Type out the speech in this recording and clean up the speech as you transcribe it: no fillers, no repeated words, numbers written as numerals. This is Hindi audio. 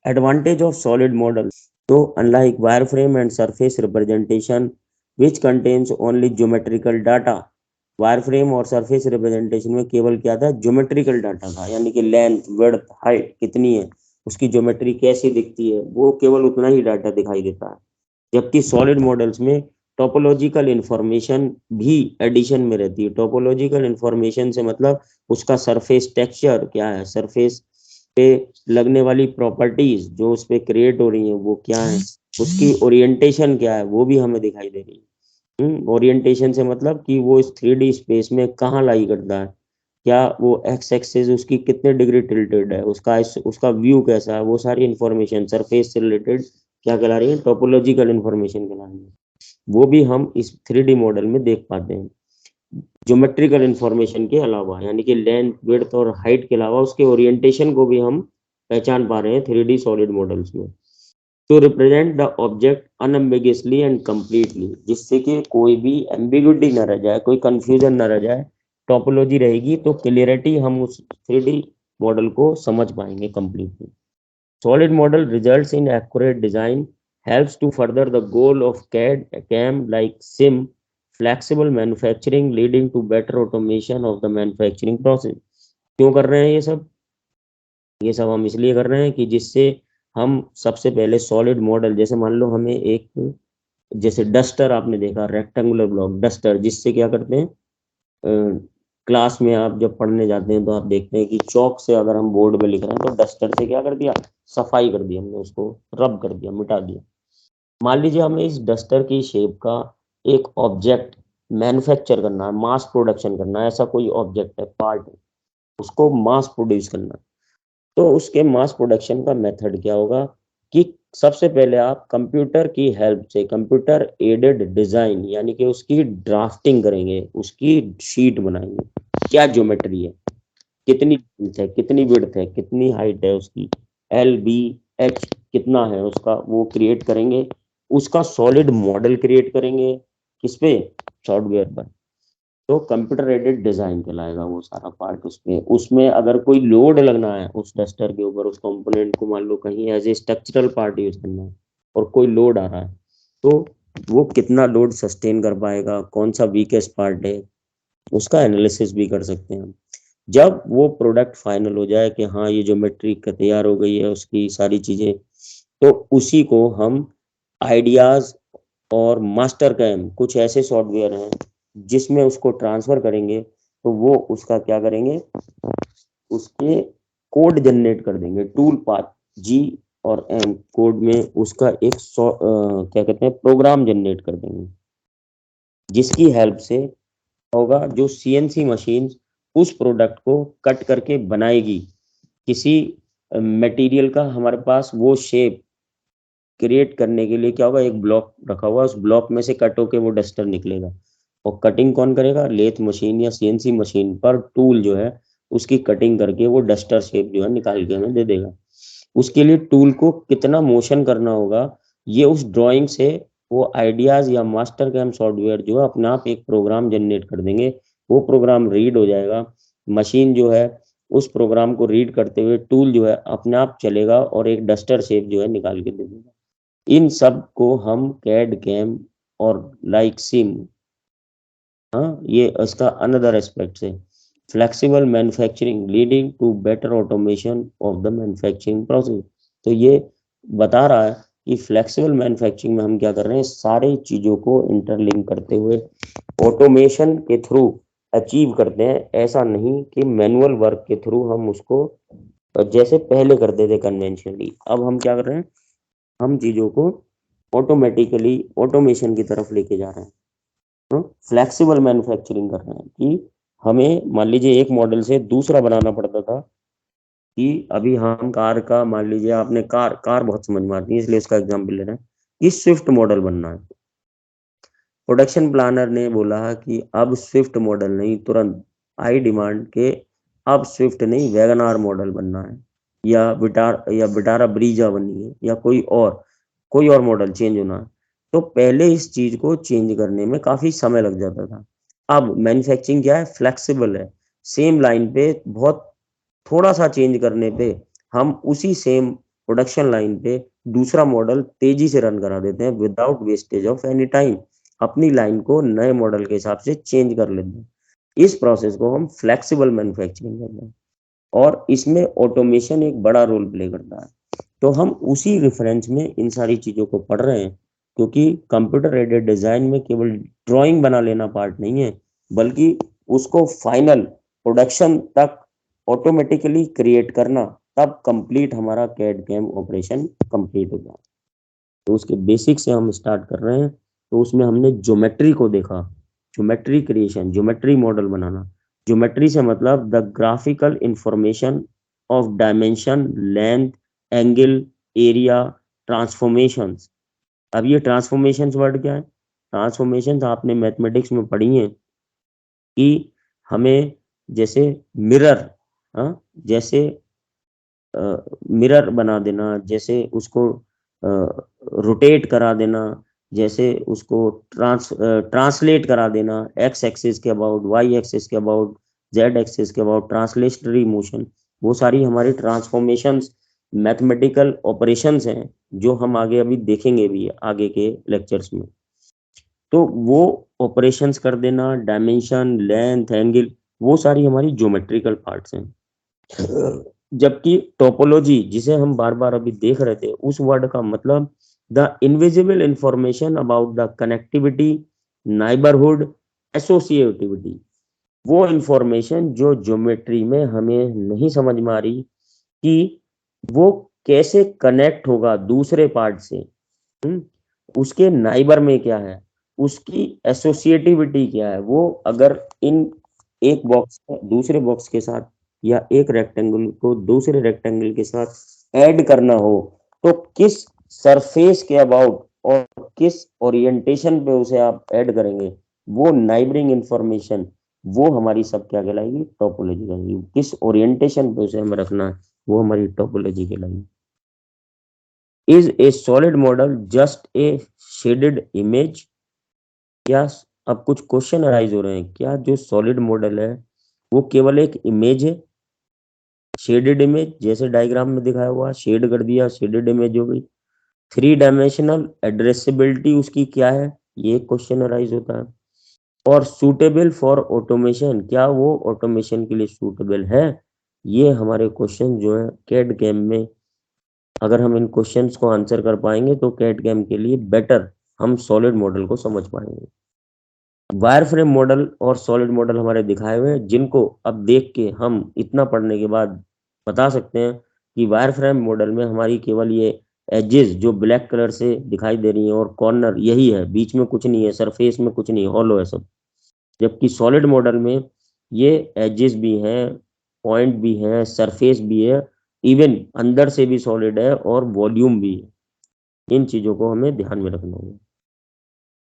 Advantage of solid models. So unlike wireframe and surface representation, which contains only geometrical data, wireframe और सरफेस रिप्रेजेंटेशन में केवल क्या था, ज्योमेट्रिकल डाटा था, यानी कि लेंथ, विड्थ, हाइट कितनी है, उसकी ज्योमेट्री कैसी दिखती है, वो केवल उतना ही डाटा दिखाई देता है। जबकि सॉलिड मॉडल्स में टोपोलॉजिकल इंफॉर्मेशन भी एडिशन में रहती है। टोपोलॉजिकल इंफॉर्मेशन से मतलब उसका सरफेस टेक्सचर क्या है, सरफेस पे लगने वाली प्रॉपर्टीज जो उस पे क्रिएट हो रही हैं वो क्या है, उसकी ओरिएंटेशन क्या है वो भी हमें दिखाई दे रही है। ओरिएंटेशन से मतलब कि वो इस 3D स्पेस में कहाँ लाई करता है, क्या वो एक्स एक्सिस उसकी कितने डिग्री टिल्टेड है, उसका व्यू कैसा है, वो सारी इंफॉर्मेशन सरफेस से रिलेटेड क्या कहला रही है, टोपोलॉजिकल इंफॉर्मेशन कहला रही है। वो भी हम इस 3D मॉडल में देख पाते हैं। ज्योमेट्रिकल इंफॉर्मेशन के अलावा, यानी कि लेंथ, विड्थ और हाइट के अलावा उसके ओरिएंटेशन को भी हम पहचान पा रहे हैं 3D सॉलिड मॉडल्स में। To represent the object unambiguously and completely, जिससे कि कोई भी एम्बिग्यूटी न रह जाए, कोई कंफ्यूजन न रह जाए, टोपोलॉजी रहेगी तो क्लियरिटी हम उस 3D मॉडल को समझ पाएंगे completely. Solid model results in accurate design, helps to further the goal of CAD, CAM like SIM, flexible manufacturing leading to better automation of the manufacturing process। क्यों कर रहे हैं ये सब? ये सब हम इसलिए कर रहे हैं कि जिससे हम सबसे पहले सॉलिड मॉडल, जैसे मान लो हमें एक, जैसे डस्टर आपने देखा, रेक्टेंगुलर ब्लॉक डस्टर, जिससे क्या करते हैं, क्लास में आप जब पढ़ने जाते हैं तो आप देखते हैं कि चौक से अगर हम बोर्ड पे लिख रहे हैं तो डस्टर से क्या कर दिया, सफाई कर दी हमने, उसको रब कर दिया, मिटा दिया। मान लीजिए हमें इस डस्टर की शेप का एक ऑब्जेक्ट मैन्युफैक्चर करना है, मास प्रोडक्शन करना है, ऐसा कोई ऑब्जेक्ट है, पार्ट है, उसको मास प्रोड्यूस करना है। तो उसके मास प्रोडक्शन का मेथड क्या होगा कि सबसे पहले आप कंप्यूटर की हेल्प से, कंप्यूटर एडेड डिजाइन यानी कि उसकी ड्राफ्टिंग करेंगे, उसकी शीट बनाएंगे, क्या ज्योमेट्री है, कितनी लेंथ है, कितनी विड्थ है, कितनी हाइट है उसकी, एल बी एच कितना है उसका, वो क्रिएट करेंगे। उसका सॉलिड मॉडल क्रिएट करेंगे, किस पे, सॉफ्टवेयर पर। तो कंप्यूटर एडेड डिजाइन कहलाएगा वो सारा पार्ट। उसमें उसमें अगर कोई लोड लगना है उस डस्टर के ऊपर, उस कंपोनेंट को मान लो कहीं as a structural part use करना है और कोई लोड आ रहा है, तो वो कितना लोड सस्टेन कर पाएगा, कौन सा वीकेस्ट पार्ट है, उसका एनालिसिस भी कर सकते हैं हम। जब वो प्रोडक्ट फाइनल हो जाए कि हाँ ये ज्योमेट्री तैयार हो गई है, उसकी सारी चीजें, तो उसी को हम आइडियाज और मास्टर कैम कुछ ऐसे सॉफ्टवेयर हैं जिसमें उसको ट्रांसफर करेंगे, तो वो उसका क्या करेंगे, उसके कोड जनरेट कर देंगे, टूल पाथ जी और एम कोड में उसका एक क्या कहते हैं, प्रोग्राम जनरेट कर देंगे, जिसकी हेल्प से होगा जो सीएनसी मशीन उस प्रोडक्ट को कट करके बनाएगी, किसी मटेरियल का हमारे पास वो शेप क्रिएट करने के लिए क्या होगा, एक ब्लॉक रखा हुआ, उस ब्लॉक में से कट होके वो डस्टर निकलेगा। और कटिंग कौन करेगा, लेथ मशीन या सीएनसी मशीन पर टूल जो है उसकी कटिंग करके वो डस्टर शेप जो है निकाल के हमें दे देगा। उसके लिए टूल को कितना मोशन करना होगा, ये उस ड्राइंग से वो आइडियाज या मास्टर कैम सॉफ्टवेयर जो है अपने आप एक प्रोग्राम जनरेट कर देंगे। वो प्रोग्राम रीड हो जाएगा, मशीन जो है उस प्रोग्राम को रीड करते हुए टूल जो है अपने आप चलेगा और एक डस्टर शेप जो है निकाल के दे देगा। इन सब को हम कैड कैम और लाइक सिम, हाँ ये इसका अनदर एस्पेक्ट है। Flexible manufacturing leading to better automation of the manufacturing process. तो ये बता रहा है कि फ्लेक्सिबल मैन्युफैक्चरिंग में हम क्या कर रहे हैं, सारी चीजों को इंटरलिंक करते हुए ऑटोमेशन के थ्रू अचीव करते हैं। ऐसा नहीं कि मैनुअल वर्क के थ्रू हम उसको जैसे पहले करते थे कन्वेंशनली, अब हम क्या कर रहे हैं, हम चीजों को ऑटोमेटिकली ऑटोमेशन की तरफ लेके जा रहे हैं। फ्लेक्सिबल मैन्युफैक्चरिंग कर रहे हैं कि हमें मान लीजिए एक मॉडल से दूसरा बनाना पड़ता था, कि अभी हम कार का, मान लीजिए आपने कार कार बहुत समझ में आती है इसलिए इसका एग्जाम्पल ले रहे हैं कि स्विफ्ट मॉडल बनना है। प्रोडक्शन प्लानर ने बोला कि अब स्विफ्ट मॉडल नहीं, तुरंत आई डिमांड के अब स्विफ्ट नहीं वैगनार मॉडल बनना है, या विटारा ब्रीजा बननी है, या कोई और मॉडल चेंज होना है। तो पहले इस चीज को चेंज करने में काफी समय लग जाता था। अब मैन्युफैक्चरिंग क्या है, फ्लेक्सिबल है, सेम लाइन पे बहुत थोड़ा सा चेंज करने पे हम उसी सेम प्रोडक्शन लाइन पे दूसरा मॉडल तेजी से रन करा देते हैं without wastage of any time. अपनी लाइन को नए मॉडल के हिसाब से चेंज कर लेते हैं। इस प्रोसेस को हम फ्लेक्सिबल मैन्युफैक्चरिंग कहते हैं और इसमें ऑटोमेशन एक बड़ा रोल प्ले करता है। तो हम उसी रेफरेंस में इन सारी चीजों को पढ़ रहे हैं, क्योंकि कंप्यूटर एडेड डिजाइन में केवल ड्राइंग बना लेना पार्ट नहीं है, बल्कि उसको फाइनल प्रोडक्शन तक ऑटोमेटिकली क्रिएट करना, तब कंप्लीट हमारा कैड कैम ऑपरेशन कंप्लीट हो जाए। तो उसके बेसिक से हम स्टार्ट कर रहे हैं। तो उसमें हमने ज्योमेट्री को देखा, ज्योमेट्री क्रिएशन, ज्योमेट्री मॉडल बनाना। ज्योमेट्री से मतलब the graphical information of dimension, length, angle, area, transformations. अब ये ट्रांसफॉर्मेशंस वर्ड क्या है? ट्रांसफॉर्मेशंस आपने मैथमेटिक्स में पढ़ी हैं कि हमें जैसे मिरर, जैसे मिरर बना देना, जैसे उसको रोटेट करा देना, जैसे उसको ट्रांसलेट करा देना एक्स एक्सिस के अबाउट, वाई एक्सिस के अबाउट, जेड एक्सिस के अबाउट, ट्रांसलेशनरी मोशन, वो सारी हमारी ट्रांसफॉर्मेशंस मैथमेटिकल ऑपरेशंस हैं जो हम आगे अभी देखेंगे भी आगे के लेक्चर्स में। तो वो ऑपरेशंस कर देना, डायमेंशन, लेंथ, एंगल, वो सारी हमारी ज्योमेट्रिकल पार्ट्स हैं। जबकि टोपोलॉजी, जिसे हम बार बार अभी देख रहे थे, उस वर्ड का मतलब the invisible information about the connectivity, neighbourhood, associativity. वो इंफॉर्मेशन जो ज्योमेट्री में हमें नहीं समझ में आ रही कि वो कैसे कनेक्ट होगा दूसरे पार्ट से, उसके नाइबर में क्या है, उसकी एसोसिएटिविटी क्या है, वो अगर इन एक बॉक्स दूसरे बॉक्स के साथ या एक रेक्टेंगल को दूसरे रेक्टेंगल के साथ ऐड करना हो, तो किस सरफेस के अबाउट और किस ओरिएंटेशन पे उसे आप ऐड करेंगे, वो नाइबरिंग इंफॉर्मेशन, वो हमारी सब क्या कहलाएगी? टोपोलॉजी कहलाएगी। किस ओरिएंटेशन पे उसे हमें रखना है, वो हमारी टोपोलॉजी कहलाएगी। Is a solid model just a shaded image? क्या अब कुछ क्वेश्चन अराइज हो रहे हैं, क्या जो सॉलिड मॉडल है वो केवल एक इमेज है? शेडेड इमेज, जैसे डायग्राम में दिखाया हुआ, शेड कर दिया, शेडेड इमेज हो गई। थ्री डायमेंशनल एड्रेसेबिलिटी उसकी क्या है, ये क्वेश्चन अराइज होता है। और सूटेबल फॉर ऑटोमेशन, क्या वो ऑटोमेशन के लिए सूटेबल है? ये हमारे क्वेश्चन जो है कैड कैम में, अगर हम इन क्वेश्चंस को आंसर कर पाएंगे तो कैड कैम के लिए बेटर हम सॉलिड मॉडल को समझ पाएंगे। वायर फ्रेम मॉडल और सॉलिड मॉडल हमारे दिखाए हुए हैं, जिनको अब देख के हम इतना पढ़ने के बाद बता सकते हैं कि वायर फ्रेम मॉडल में हमारी केवल ये एजेस जो ब्लैक कलर से दिखाई दे रही हैं और कॉर्नर यही है, बीच में कुछ नहीं है, सरफेस में कुछ नहीं, हॉलो है सब। जबकि सॉलिड मॉडल में ये एजेस भी हैं, पॉइंट भी हैं, सरफेस भी है, इवन अंदर से भी सॉलिड है और वॉल्यूम भी है। इन चीजों को हमें ध्यान में रखना होगा।